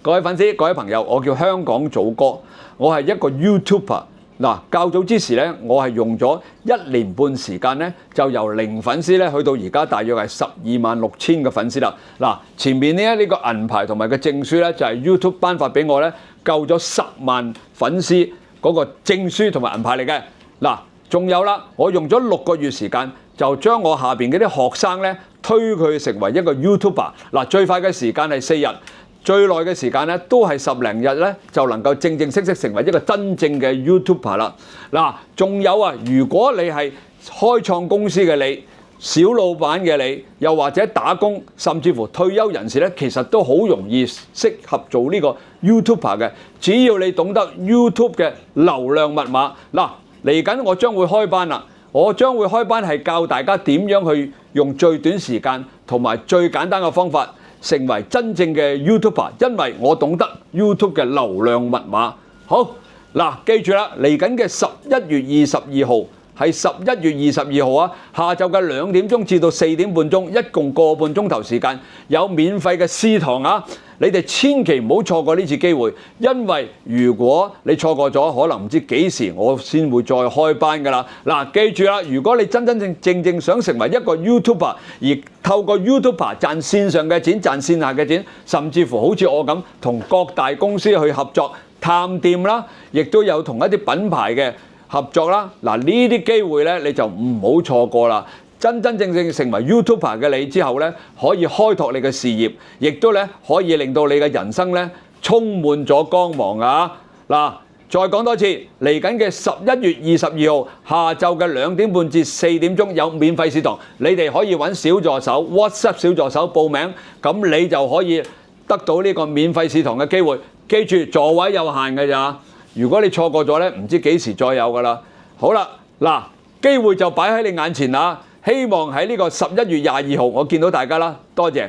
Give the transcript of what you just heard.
各位粉絲、各位朋友，我叫香港祖哥，我係一個 YouTuber。嗱，較早之時咧，我係用咗1年半時間咧，就由0粉絲咧去到而家大約係126000嘅粉絲啦。嗱，前面呢個銀牌同埋個證書咧，就係 YouTube 頒發俾我咧，夠咗10萬粉絲嗰個證書同埋銀牌嚟嘅。嗱，仲有啦，我用咗6個月時間，就將我下邊嗰啲學生咧推佢成為一個 YouTuber。嗱，最快嘅時間係4日。最耐嘅時間咧，都係10零日咧，就能夠正式成為一個真正嘅 YouTuber 啦。嗱，仲有啊，如果你係開創公司嘅你、小老闆嘅你，又或者打工，甚至乎退休人士咧，其實都好容易適合做呢個 YouTuber 嘅。只要你懂得 YouTube 嘅流量密碼。嗱，嚟緊我將會開班啦。我將會開班係教大家點樣去用最短時間同埋最簡單嘅方法，成為真正嘅 YouTuber， 因為我懂得 YouTube 嘅流量密碼。好，嗱，記住啦，嚟緊嘅11月22號係11月22號啊，下晝嘅2點鐘至到4點半鐘，一共個半鐘頭時間，有免費嘅試堂啊！你哋千祈唔好錯過呢次機會，因為如果你錯過咗，可能唔知幾時我先會再開班㗎啦。嗱，記住啦，如果你真正想成為一個 YouTuber， 而透過 YouTuber 賺線上嘅錢、賺線下嘅錢，甚至乎好似我咁同各大公司去合作探店啦，亦都有同一啲品牌嘅合作啦。嗱，呢啲機會咧你就唔好錯過啦。真正成為 YouTuber 嘅你之後咧，可以開拓你嘅事業，亦都咧可以令到你嘅人生咧充滿咗光芒啊！嗱，再講多次，嚟緊嘅11月22號下晝嘅2點半至4點鐘有免費試堂，你哋可以揾小助手 WhatsApp 小助手報名，咁你就可以得到呢個免費試堂嘅機會。記住座位有限嘅咋，如果你錯過咗咧，唔知幾時再有噶啦。好啦，嗱，機會就擺喺你眼前啦。希望喺呢個11月22號，我見到大家啦，多謝。